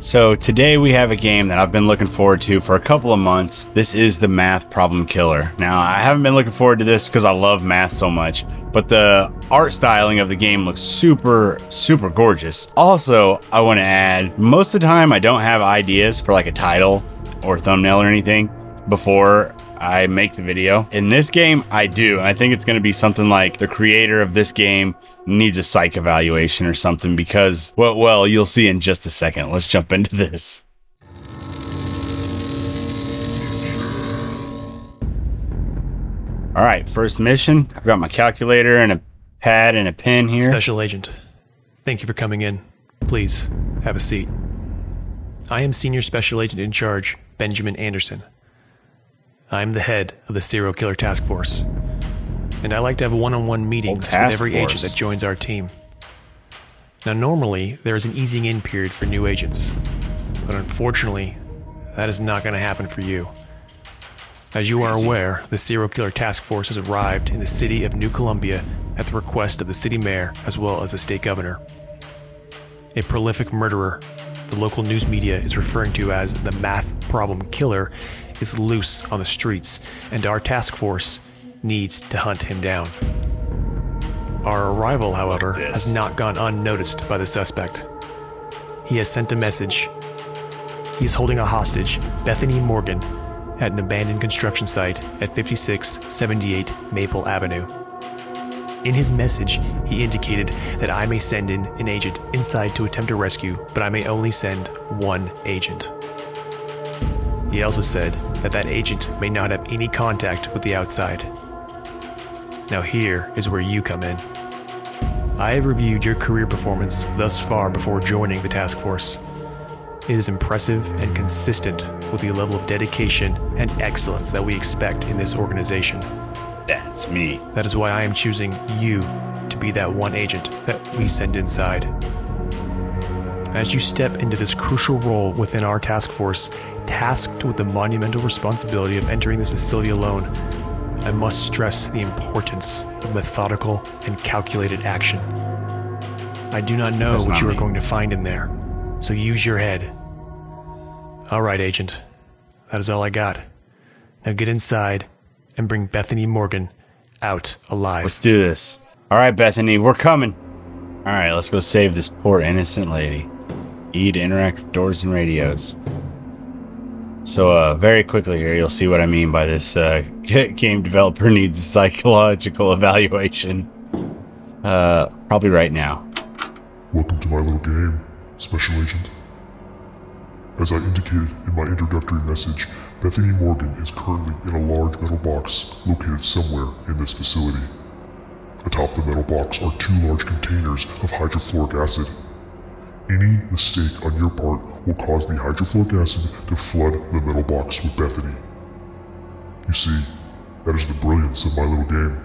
So today we have a game that I've been looking forward to for a couple of months. This is the Math Problem Killer. Now, I haven't been looking forward to this because I love math so much, but the art styling of the game looks super gorgeous. Also, I want to add, most of the time I don't have ideas for like a title or thumbnail or anything before I make the video. In this game, I do. And I think it's going to be something like the creator of this game needs a psych evaluation or something because, well, you'll see in just a second. Let's jump into this. All right, first mission. I've got my calculator and a pad and a pen here. Special Agent, thank you for coming in. Please, have a seat. I am Senior Special Agent in Charge, Benjamin Anderson. I am the head of the Serial Killer Task Force, and I like to have one-on-one meetings with every agent that joins our team. Now, normally, there is an easing in period for new agents, but unfortunately, that is not going to happen for you. As you are aware, the Serial Killer Task Force has arrived in the city of New Columbia at the request of the city mayor as well as the state governor. A prolific murderer, the local news media is referring to as the Math Problem Killer, is loose on the streets, and our task force needs to hunt him down. Our arrival, however, has not gone unnoticed by the suspect. He has sent a message. He is holding a hostage, Bethany Morgan, at an abandoned construction site at 5678 Maple Avenue. In his message, he indicated that I may send in an agent inside to attempt a rescue, but I may only send one agent. He also said that that agent may not have any contact with the outside. Now here is where you come in. I have reviewed your career performance thus far before joining the task force. It is impressive and consistent with the level of dedication and excellence that we expect in this organization. That's me. That is why I am choosing you to be that one agent that we send inside. As you step into this crucial role within our task force, tasked with the monumental responsibility of entering this facility alone, I must stress the importance of methodical and calculated action. I do not know what you are going to find in there, so use your head. All right, Agent. That is all I got. Now get inside and bring Bethany Morgan out alive. Let's do this. All right, Bethany, we're coming. All right, let's go save this poor innocent lady. E to interact with doors and radios. So very quickly here, you'll see what I mean by this game developer needs a psychological evaluation. Probably right now. Welcome to my little game, Special Agent. As I indicated in my introductory message, Bethany Morgan is currently in a large metal box located somewhere in this facility. Atop the metal box are 2 large containers of hydrofluoric acid. Any mistake on your part will cause the hydrofluoric acid to flood the metal box with Bethany. You see, that is the brilliance of my little game.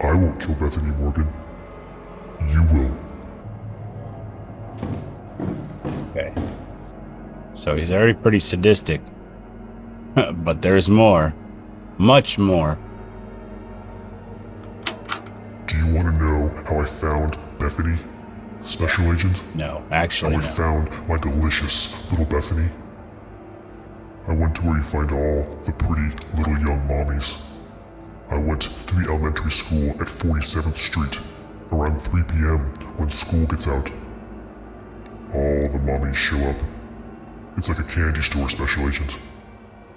I won't kill Bethany Morgan. You will. Okay. So he's already pretty sadistic. But there's more. Much more. Do you want to know how I found Bethany, Special Agent? No, actually How no. I found my delicious little Bethany? I went to where you find all the pretty little young mommies. I went to the elementary school at 47th Street around 3 p.m. when school gets out. All the mommies show up. It's like a candy store, Special Agent.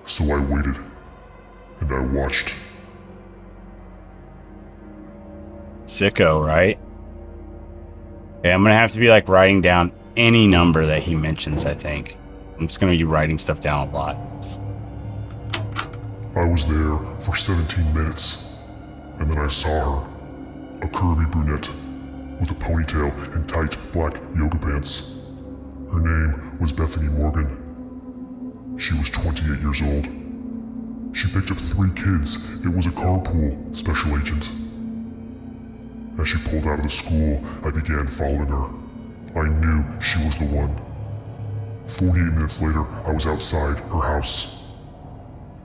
So I waited, and I watched. Sicko, right? Okay, I'm gonna have to be like writing down any number that he mentions, I think. I'm just gonna be writing stuff down a lot. I was there for 17 minutes, and then I saw her. A curvy brunette with a ponytail and tight black yoga pants. Her name was Bethany Morgan. She was 28 years old. She picked up 3 kids. It was a carpool, Special Agent. As she pulled out of the school, I began following her. I knew she was the one. 48 minutes later, I was outside her house.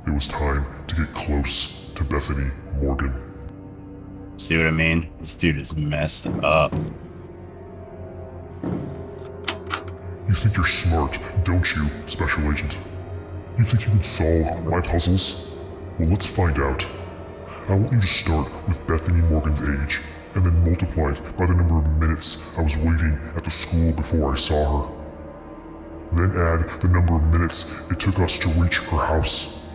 It was time to get close to Bethany Morgan. See what I mean? This dude is messed up. You think you're smart, don't you, Special Agent? You think you can solve my puzzles? Well, let's find out. I want you to start with Bethany Morgan's age, and then multiply it by the number of minutes I was waiting at the school before I saw her. Then add the number of minutes it took us to reach her house.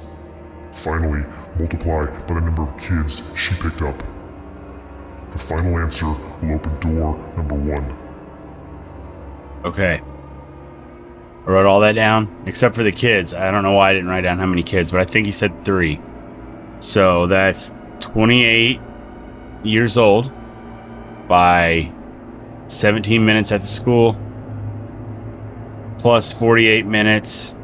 Finally, multiply by the number of kids she picked up. The final answer will open door number 1. Okay. I wrote all that down, except for the kids. I don't know why I didn't write down how many kids, but I think he said 3. So that's 28 years old by 17 minutes at the school, plus 48 minutes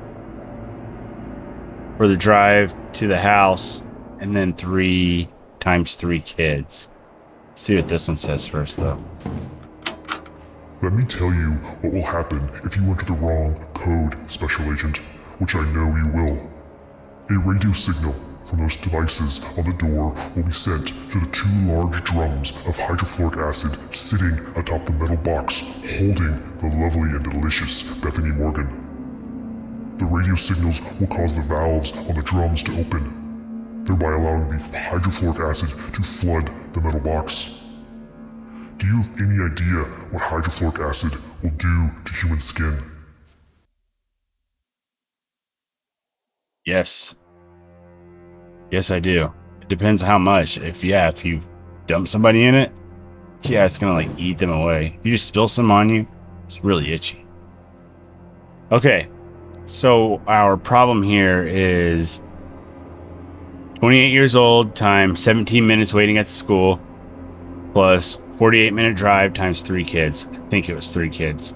for the drive to the house, and then 3 times 3 kids. Let's see what this one says first, though. Let me tell you what will happen if you enter the wrong code, Special Agent, which I know you will. A radio signal from those devices on the door will be sent to the 2 large drums of hydrofluoric acid sitting atop the metal box holding the lovely and delicious Bethany Morgan. The radio signals will cause the valves on the drums to open, thereby allowing the hydrofluoric acid to flood the metal box. Do you have any idea what hydrofluoric acid will do to human skin? Yes. Yes, I do. It depends how much. If you dump somebody in it, yeah, it's gonna like eat them away. If you just spill some on you, it's really itchy. Okay, so our problem here is 28 years old times 17 minutes waiting at the school, plus 48-minute drive times 3 kids. I think it was 3 kids.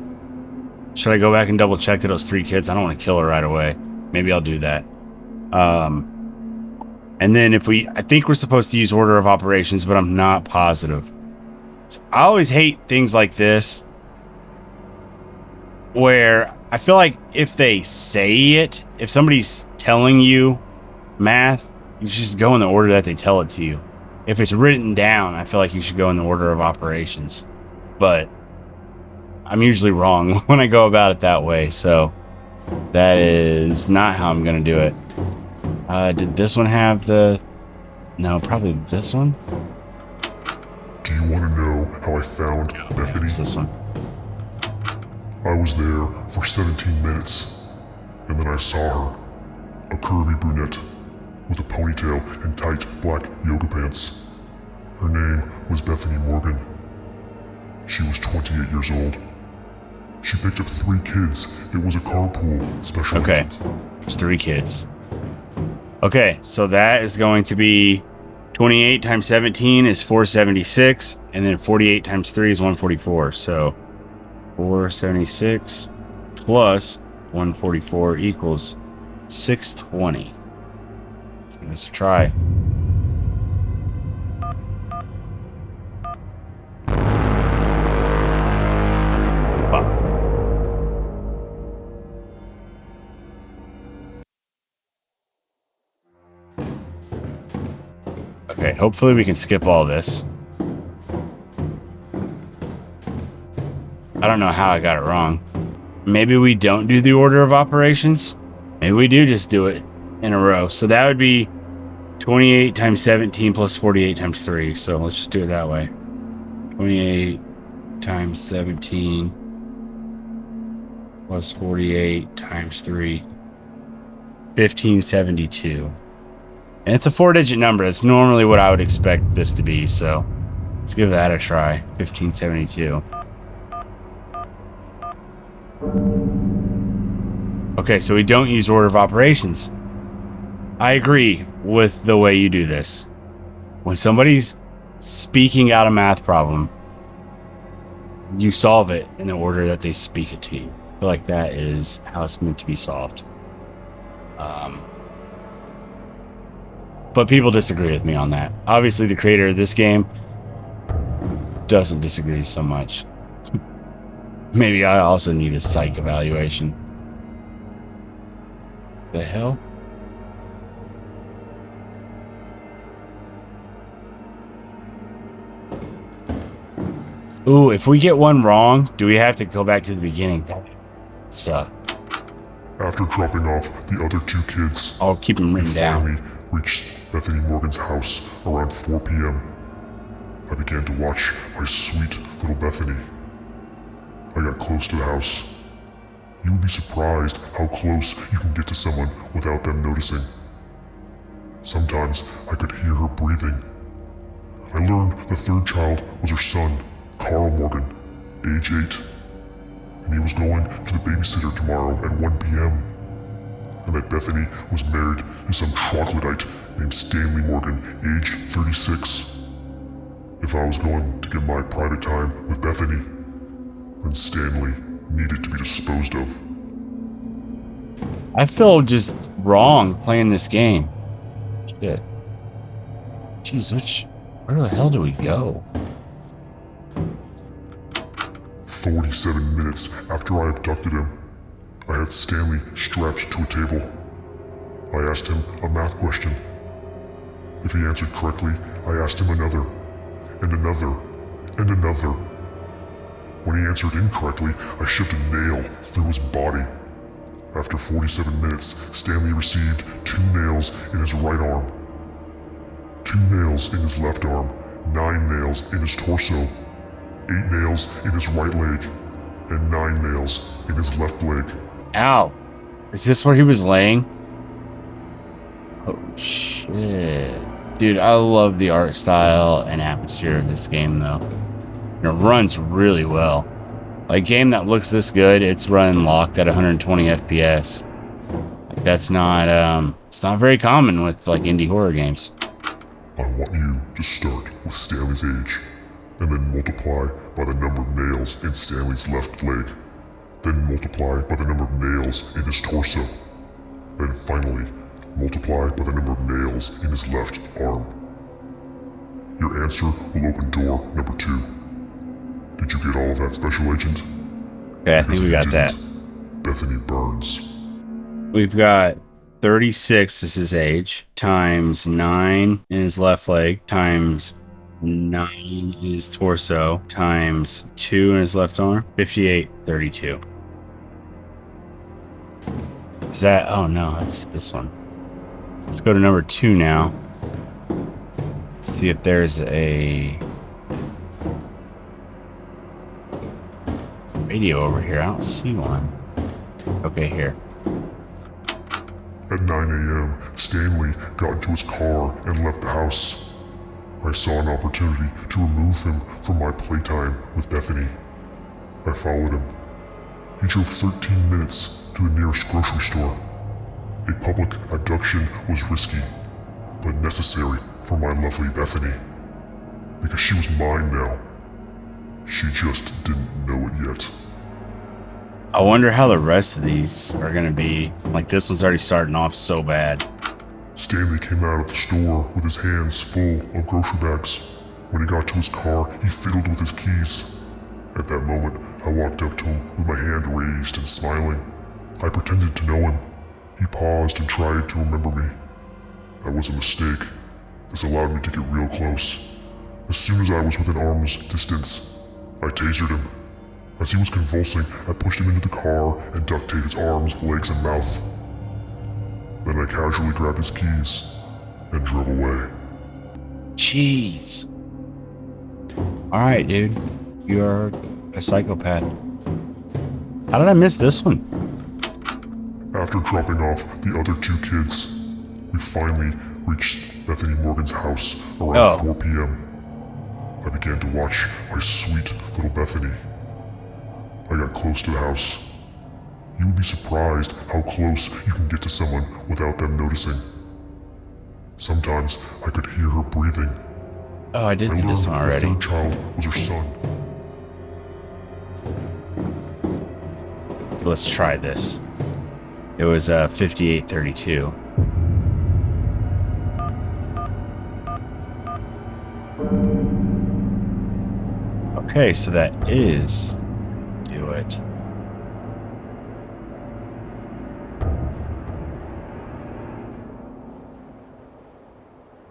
Should I go back and double check that it was 3 kids? I don't want to kill her right away. Maybe I'll do that. And then I think we're supposed to use order of operations, but I'm not positive. So I always hate things like this, where I feel like if they say it, if somebody's telling you math, you should just go in the order that they tell it to you. If it's written down, I feel like you should go in the order of operations. But I'm usually wrong when I go about it that way, so that is not how I'm going to do it. Did this one have the... No, probably this one? Do you want to know how I found Bethany? It's this one. I was there for 17 minutes, and then I saw her. A curvy brunette with a ponytail and tight black yoga pants. Her name was Bethany Morgan. She was 28 years old. She picked up 3 kids. It was a carpool, Special Agent. There's 3 kids. Okay, so that is going to be 28 times 17 is 476, and then 48 times 3 is 144. So 476 plus 144 equals 620. Let's give this a try. Okay, hopefully we can skip all this. I don't know how I got it wrong. Maybe we don't do the order of operations. Maybe we do just do it in a row. So that would be 28 times 17 plus 48 times 3. So let's just do it that way. 28 times 17 plus 48 times 3. 1572. And it's a 4-digit number. That's normally what I would expect this to be. So let's give that a try. 1572. Okay, so we don't use order of operations. I agree with the way you do this. When somebody's speaking out a math problem, you solve it in the order that they speak it to you. I feel like that is how it's meant to be solved. But people disagree with me on that. Obviously, the creator of this game doesn't disagree so much. Maybe I also need a psych evaluation. The hell? Ooh, if we get one wrong, do we have to go back to the beginning? suck. After dropping off the other two kids, I'll keep them we written down. finally reached Bethany Morgan's house around 4 p.m. I began to watch my sweet little Bethany. I got close to the house. You would be surprised how close you can get to someone without them noticing. Sometimes I could hear her breathing. I learned the third child was her son, Carl Morgan, age 8, and he was going to the babysitter tomorrow at 1 p.m. And that Bethany was married to some troglodyte named Stanley Morgan, age 36. If I was going to get my private time with Bethany, then Stanley needed to be disposed of. I feel just wrong playing this game. Shit. Jeez, where the hell do we go? 47 minutes after I abducted him, I had Stanley strapped to a table. I asked him a math question. If he answered correctly, I asked him another, and another, and another. When he answered incorrectly, I shoved a nail through his body. After 47 minutes, Stanley received 2 nails in his right arm, 2 nails in his left arm, 9 nails in his torso, 8 nails in his right leg, and 9 nails in his left leg. Ow. Is this where he was laying? Oh, shit. Dude, I love the art style and atmosphere of this game, though. And it runs really well. A game that looks this good, it's running locked at 120 FPS. Like, that's not, it's not very common with, like, indie horror games. I want you to start with Stanley's age, and then multiply by the number of nails in Stanley's left leg. Then multiply by the number of nails in his torso. Then finally, multiply by the number of nails in his left arm. Your answer will open door number 2. Did you get all of that, Special Agent? Okay, I think we got that. Bethany burns. We've got 36 is his age, times 9 in his left leg, times 9 in his torso, times 2 in his left arm, 58, 32. Is that, oh no, that's this one. Let's go to number 2 now. See if there's a radio over here. I don't see one. Okay, here. At 9 a.m., Stanley got into his car and left the house. I saw an opportunity to remove him from my playtime with Bethany. I followed him. He drove 13 minutes to the nearest grocery store. A public abduction was risky, but necessary for my lovely Bethany. Because she was mine now. She just didn't know it yet. I wonder how the rest of these are gonna be. Like, this one's already starting off so bad. Stanley came out of the store with his hands full of grocery bags. When he got to his car, he fiddled with his keys. At that moment, I walked up to him with my hand raised and smiling. I pretended to know him. He paused and tried to remember me. That was a mistake. This allowed me to get real close. As soon as I was within arm's distance, I tasered him. As he was convulsing, I pushed him into the car and duct taped his arms, legs, and mouth. Then I casually grabbed his keys and drove away. Jeez. Alright, dude. You're a psychopath. How did I miss this one? After dropping off the other 2 kids, we finally reached Bethany Morgan's house around 4 p.m. I began to watch my sweet little Bethany. I got close to the house. You would be surprised how close you can get to someone without them noticing. Sometimes I could hear her breathing. Oh, I did I do this one learned already. the third child was her son. Let's try this. It was 5832. Okay, so that is do it.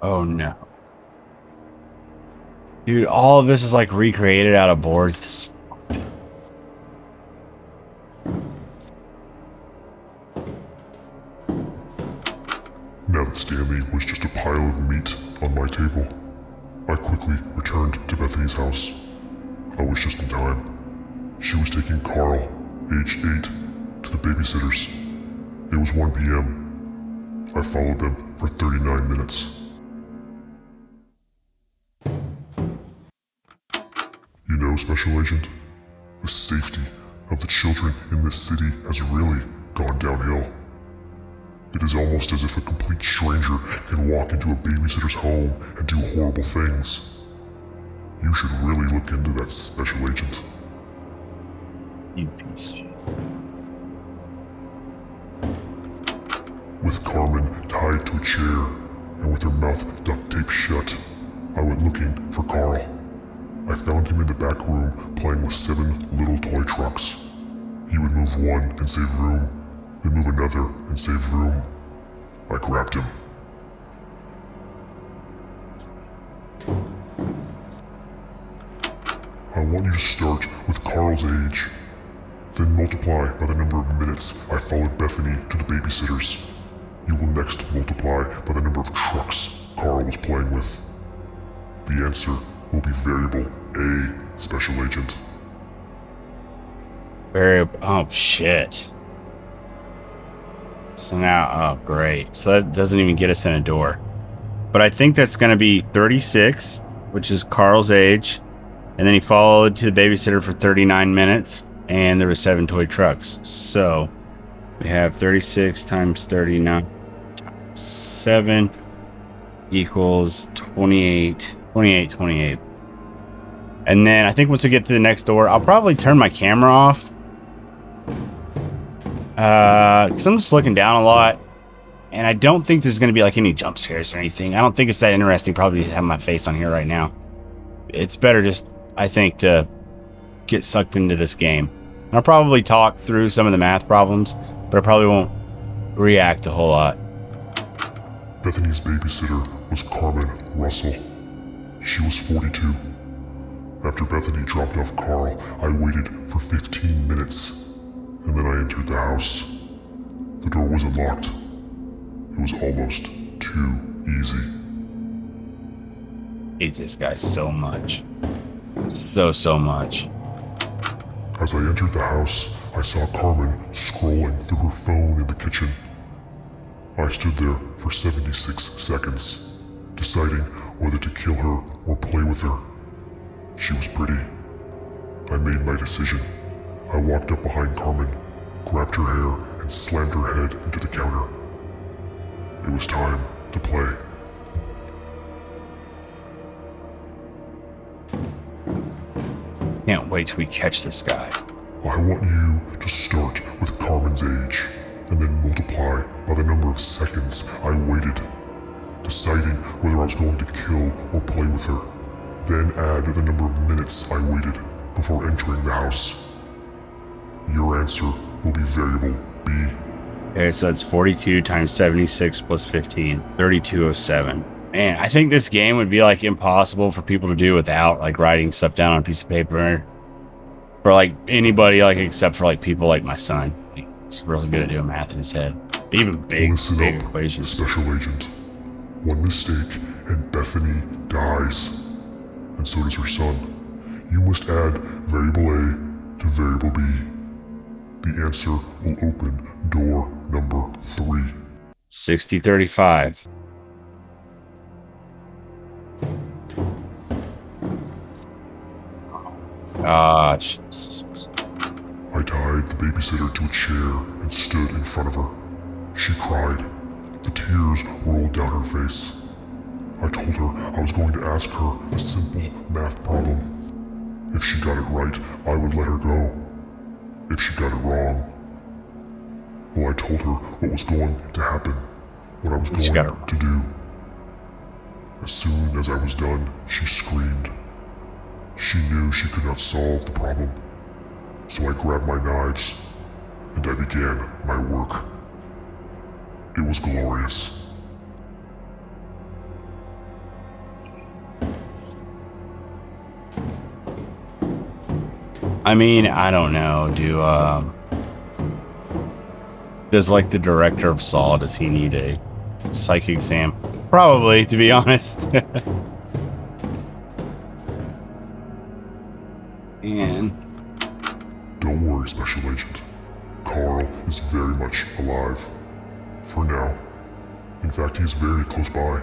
Oh no. Dude, all of this is like recreated out of boards. This that Stanley was just a pile of meat on my table. I quickly returned to Bethany's house. I was just in time. She was taking Carl, age 8, to the babysitters. It was 1 p.m. I followed them for 39 minutes. You know, Special Agent, the safety of the children in this city has really gone downhill. It is almost as if a complete stranger can walk into a babysitter's home and do horrible things. You should really look into that, Special Agent. You piece of shit. With Carmen tied to a chair and with her mouth duct taped shut, I went looking for Carl. I found him in the back room playing with 7 little toy trucks. He would move one and save room, then move another and save room. I grabbed him. I want you to start with Carl's age, then multiply by the number of minutes I followed Bethany to the babysitters. You will next multiply by the number of trucks Carl was playing with. The answer will be variable A, Special Agent. Oh, shit. So now, oh, great. So that doesn't even get us in a door. But I think that's going to be 36, which is Carl's age. And then he followed to the babysitter for 39 minutes. And there were 7 toy trucks. So we have 36 times 39 times 7 equals 28. 28. And then I think once we get to the next door, I'll probably turn my camera off. Because I'm just looking down a lot. And I don't think there's going to be like any jump scares or anything. I don't think it's that interesting probably to have my face on here right now. It's better just, I think, to get sucked into this game. And I'll probably talk through some of the math problems, but I probably won't react a whole lot. Bethany's babysitter was Carmen Russell. She was 42. After Bethany dropped off Carl, I waited for 15 minutes, and then I entered the house. The door was unlocked. It was almost too easy. I hate this guy so much. So much. As I entered the house, I saw Carmen scrolling through her phone in the kitchen. I stood there for 76 seconds, deciding whether to kill her or play with her. She was pretty. I made my decision. I walked up behind Carmen, grabbed her hair, and slammed her head into the counter. It was time to play. Can't wait till we catch this guy. I want you to start with Carmen's age, and then multiply by the number of seconds I waited, deciding whether I was going to kill or play with her. Then add the number of minutes I waited before entering the house. Your answer will be variable B. Okay, so it's 42 times 76 plus 15, 3207. Man, I think this game would be like impossible for people to do without like writing stuff down on a piece of paper. For like anybody, like except for like people like my son. He's really good at doing math in his head. Even big equations. Special Agent. One mistake and Bethany dies. And so does her son. You must add variable A to variable B. The answer will open door number 3. 6035. Ah, Jesus. I tied the babysitter to a chair and stood in front of her. She cried. The tears rolled down her face. I told her I was going to ask her a simple math problem. If she got it right, I would let her go. If she got it wrong, well, I told her what was going to happen, what I was going to do. As soon as I was done, she screamed. She knew she could not solve the problem, so I grabbed my knives, and I began my work. It was glorious. I mean, I don't know. Does like the director of Saw, does he need a psych exam. Probably, to be honest. And Don't worry, Special Agent. Carl is very much alive. For now. In fact, he is very close by.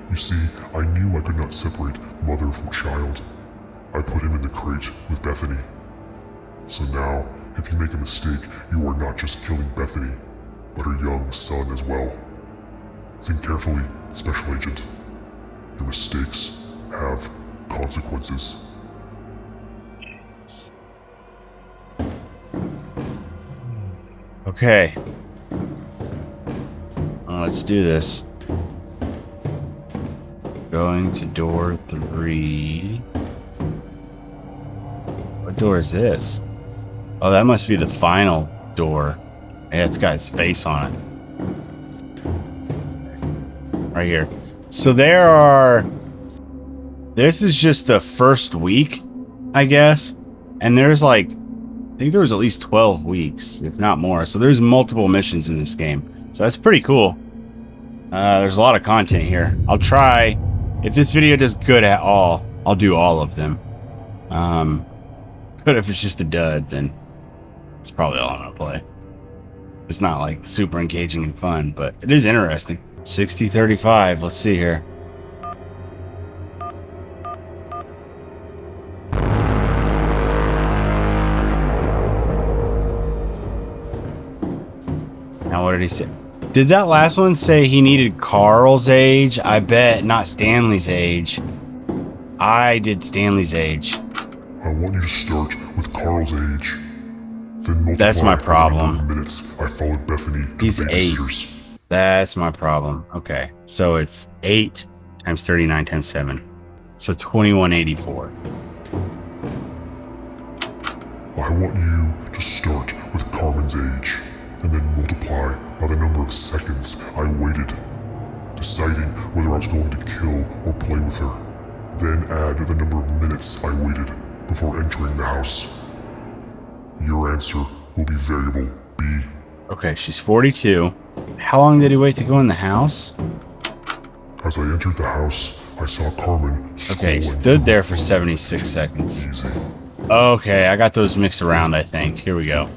You see, I knew I could not separate mother from child. I put him in the crate with Bethany. So now, if you make a mistake, you are not just killing Bethany, but her young son as well. Think carefully, Special Agent. Your mistakes have consequences. okay. Let's do this. Going to door 3. What door is this? Oh, that must be the final door. Yeah, it's got his face on it. Right here. So there are... This is just the first week, I guess. And there's like... I think there was at least 12 weeks, if not more. So there's multiple missions in this game. So that's pretty cool. There's a lot of content here. I'll try... If this video does good at all, I'll do all of them. But if it's just a dud, then it's probably all I'm gonna play. It's not like super engaging and fun, but it is interesting. 60-35, let's see here. Now what did he say? Did that last one say he needed Carl's age? I bet not Stanley's age. I did Stanley's age. I want you to start with Carl's age. Then multiply That's my by the problem. number of minutes I followed Bethany to He's the 8. babysitters. That's my problem. Okay, so it's 8 times 39 times 7. So 2184. I want you to start with Carmen's age, and then multiply by the number of seconds I waited, deciding whether I was going to kill or play with her. Then add the number of minutes I waited before entering the house. Your answer will be variable B. Okay, she's 42. How long did he wait to go in the house? As I entered the house, I saw Carmen Okay, scrolling stood through there her for phone. 76 seconds. Easy. Okay, I got those mixed around, I think. Here we go.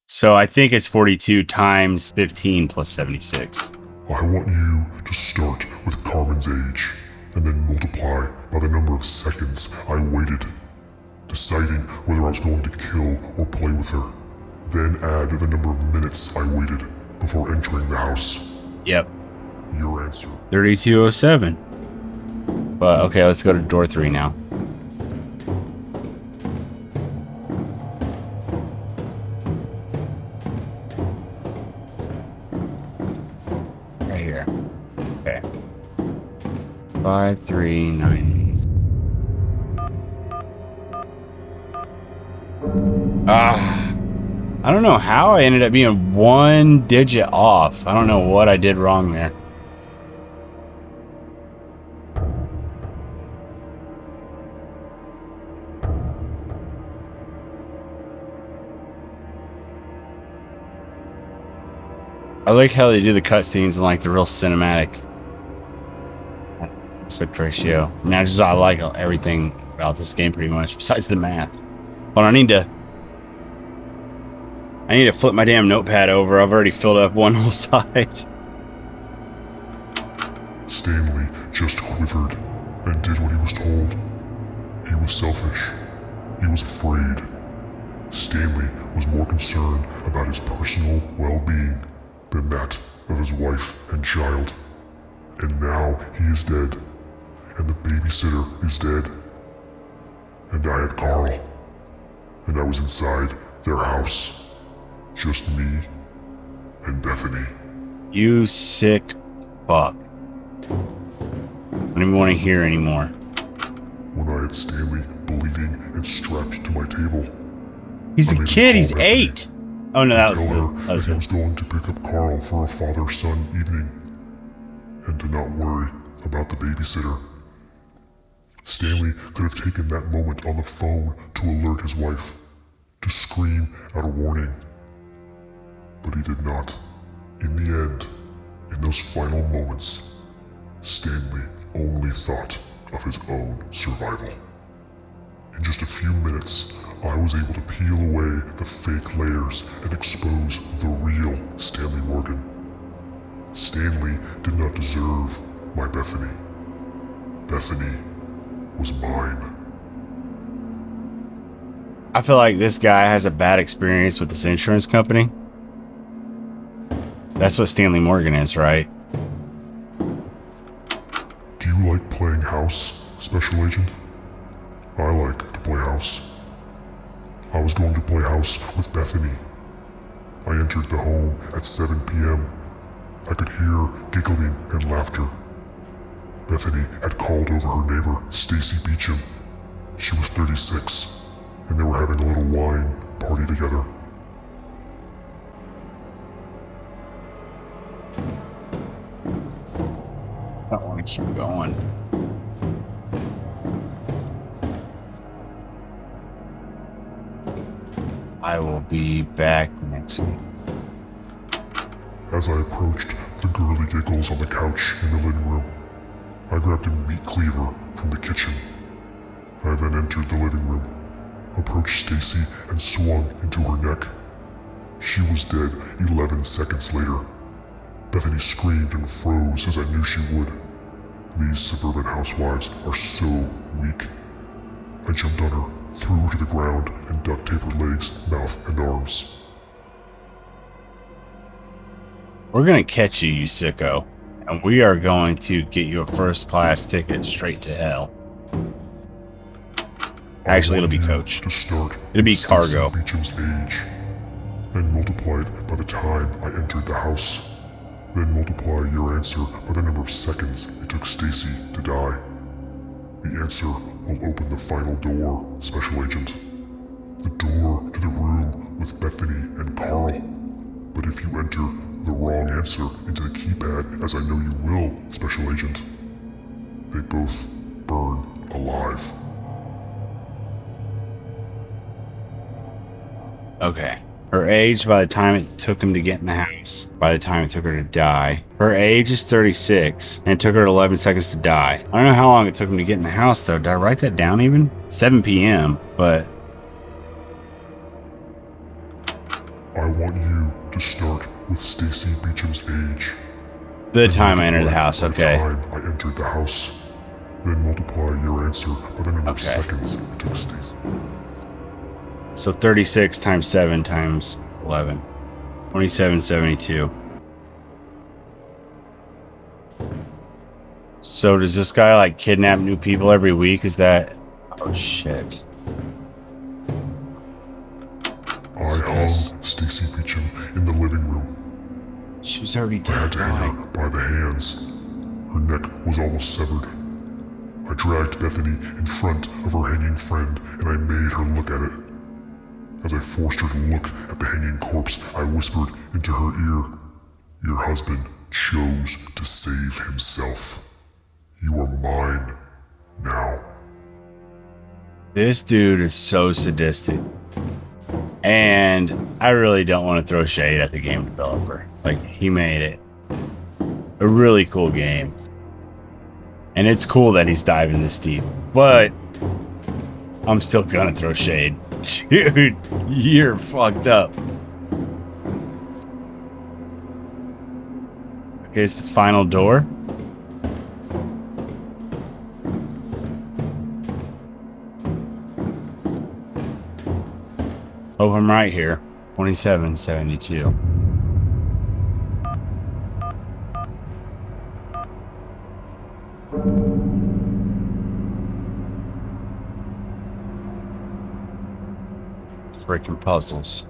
So I think it's 42 times 15 plus 76. I want you to start with Carmen's age, and then multiply by the number of seconds I waited, deciding whether I was going to kill or play with her. Then add the number of minutes I waited before entering the house. Yep, Your answer. 3207. But okay, let's go to door 3 now. Right here. Okay. 5398. I don't know how I ended up being 1 digit off. I don't know what I did wrong there. I like how they do the cutscenes in like the real cinematic aspect ratio. I mean, I like everything about this game pretty much, besides the math. But I need to flip my damn notepad over. I've already filled up one whole side. Stanley just quivered and did what he was told. He was selfish. He was afraid. Stanley was more concerned about his personal well-being than that of his wife and child. And now he is dead. And the babysitter is dead. And I had Carl. And I was inside their house. Just me and Bethany. You sick fuck. I don't even want to hear anymore. When I had Stanley bleeding and strapped to my table, He's I a made kid. call He's Bethany 8. Oh no, that was tell the her that he husband. was going to pick up Carl for a father-son evening, and to not worry about the babysitter. Stanley could have taken that moment on the phone to alert his wife, to scream out a warning. But he did not. In the end, in In those final moments, Stanley only thought of his own survival. In just a few minutes, I was able to peel away the fake layers and expose the real Stanley Morgan. Stanley did not deserve my Bethany. Bethany was mine. I feel like this guy has a bad experience with this insurance company. That's what Stanley Morgan is, right? Do you like playing house, Special Agent? I like to play house. I was going to play house with Bethany. I entered the home at 7 p.m. I could hear giggling and laughter. Bethany had called over her neighbor, Stacy Beecham. She was 36, and they were having a little wine party together. I don't want to keep going. I will be back next week. As I approached the girly giggles on the couch in the living room, I grabbed a meat cleaver from the kitchen. I then entered the living room, approached Stacy, and swung into her neck. She was dead 11 seconds later. Bethany screamed and froze as I knew she would. These suburban housewives are so weak. I jumped on her, threw her to the ground, and duct taped her legs, mouth, and arms. We're gonna catch you, you sicko, and we are going to get you a first-class ticket straight to hell. Actually, it'll be coach. To start It'll be with cargo. Stacy Beecham's age, and multiply it by the time I entered the house. Then multiply your answer by the number of seconds it took Stacy to die. The answer will open the final door, Special Agent. The door to the room with Bethany and Carl. But if you enter the wrong answer into the keypad, as I know you will, Special Agent, they both burn alive. Okay. Her age by the time it took him to get in the house, by the time it took her to die. Her age is 36, and it took her 11 seconds to die. I don't know how long it took him to get in the house, though. Did I write that down even? 7 p.m., but... I want you to start with Stacy Beecham's age. The time I entered the house, okay. The time I entered the house. Then multiply your answer by the number of seconds it took Stacy. So 36 times 7 times 11. 2772. So does this guy like kidnap new people every week? Is that... Oh shit. I hung Stacy Beecham in the living room. She was already I had dead. to hang her by the hands. Her neck was almost severed. I dragged Bethany in front of her hanging friend and I made her look at it. As I forced her to look at the hanging corpse, I whispered into her ear, "Your husband chose to save himself. You are mine now." This dude is so sadistic. And I really don't want to throw shade at the game developer. Like, he made it a really cool game. And it's cool that he's diving this deep. But I'm still gonna throw shade. Dude, you're fucked up. Okay, it's the final door. Hope I'm right here. 2772. Freaking puzzles.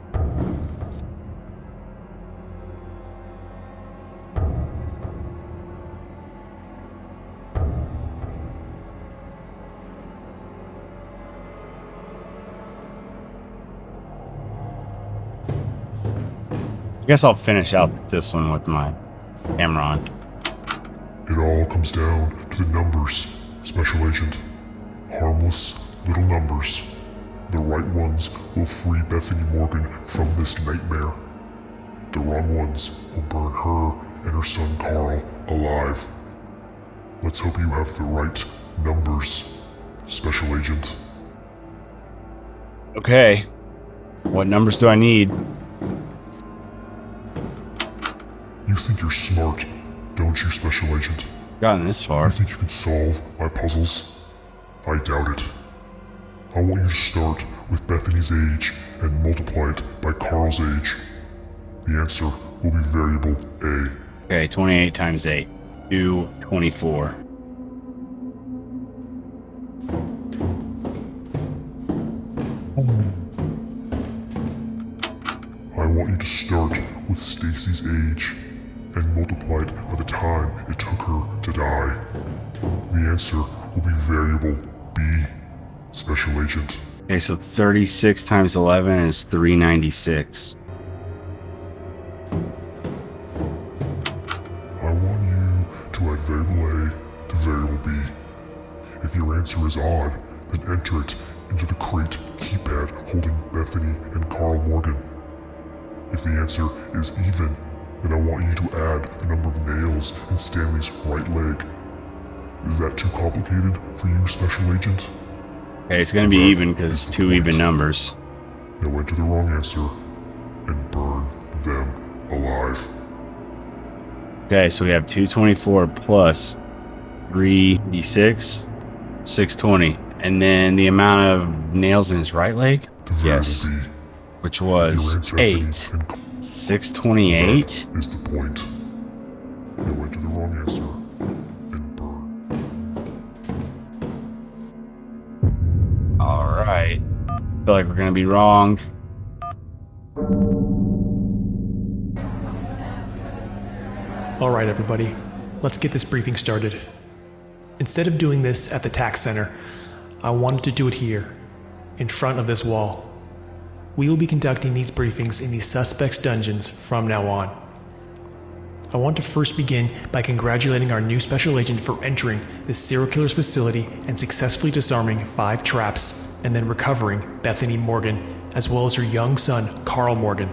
I guess I'll finish out this one with my camera on. It all comes down to the numbers, Special Agent. Harmless little numbers. The right ones will free Bethany Morgan from this nightmare. The wrong ones will burn her and her son Carl alive. Let's hope you have the right numbers, Special Agent. Okay. What numbers do I need? You think you're smart, don't you, Special Agent? Gotten this You far. think you can solve my puzzles? I doubt it. I want you to start with Bethany's age and multiply it by Carl's age. The answer will be variable A. Okay, 28 times 8. 224. I want you to start with Stacy's age and multiply it by the time it took her to die. The answer will be variable B, Special Agent. Okay, so 36 times 11 is 396. I want you to add variable A to variable B. If your answer is odd, then enter it into the crate keypad holding Bethany and Carl Morgan. If the answer is even, then I want you to add the number of nails in Stanley's right leg. Is that too complicated for you, Special Agent? Okay, it's gonna be even because it's two even numbers. Now enter the wrong answer and burn them alive. Okay, so we have 224 plus 3d6, 620. And then the amount of nails in his right leg? The variable Yes. B. Which Your was answer 8. and 628? that is the point. Now enter the wrong answer and burn. Alright. I feel like we're gonna be wrong. All right, everybody, let's get this briefing started. Instead of doing this at the tax center, I wanted to do it here, in front of this wall. We will be conducting these briefings in the suspect's dungeons from now on. I want to first begin by congratulating our new special agent for entering the serial killer's facility and successfully disarming 5 traps and then recovering Bethany Morgan, as well as her young son, Carl Morgan.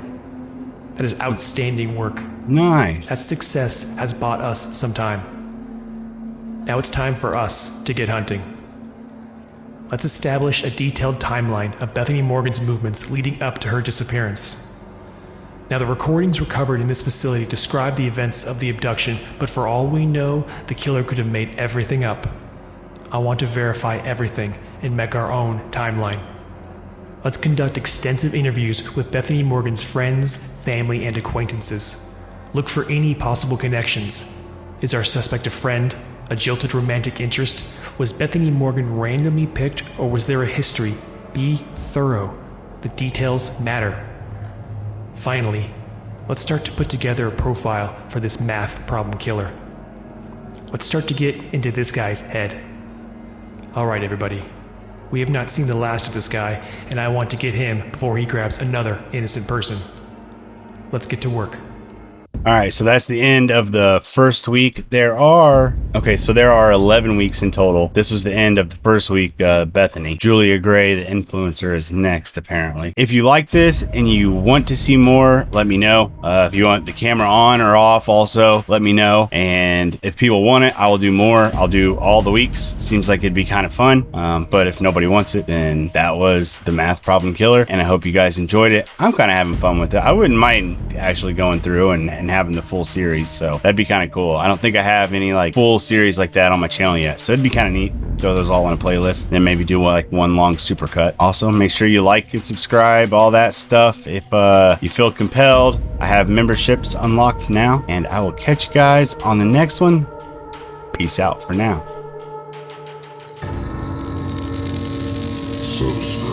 That is outstanding work. Nice. That success has bought us some time. Now it's time for us to get hunting. Let's establish a detailed timeline of Bethany Morgan's movements leading up to her disappearance. Now, the recordings recovered in this facility describe the events of the abduction, but for all we know, the killer could have made everything up. I want to verify everything and make our own timeline. Let's conduct extensive interviews with Bethany Morgan's friends, family, and acquaintances. Look for any possible connections. Is our suspect a friend? A jilted romantic interest? Was Bethany Morgan randomly picked, or was there a history? Be thorough. The details matter. Finally, let's start to put together a profile for this math problem killer. Let's start to get into this guy's head. Alright, everybody. We have not seen the last of this guy, and I want to get him before he grabs another innocent person. Let's get to work. Alright, so that's the end of the first week. There are 11 weeks in total. This was the end of the first week. Bethany. Julia Gray, the influencer, is next, apparently. If you like this and you want to see more, let me know. If you want the camera on or off, also, let me know. And if people want it, I will do more. I'll do all the weeks. Seems like it'd be kind of fun. But if nobody wants it, then that was the Math Problem Killer. And I hope you guys enjoyed it. I'm kind of having fun with it. I wouldn't mind actually going through and having the full series, so that'd be kind of cool. I don't think I have any like full series like that on my channel yet, so it'd be kind of neat. Throw those all in a playlist, then maybe do like one long supercut. Also, make sure you like and subscribe, all that stuff. If you feel compelled, I have memberships unlocked now, and I will catch you guys on the next one. Peace out for now. Subscribe.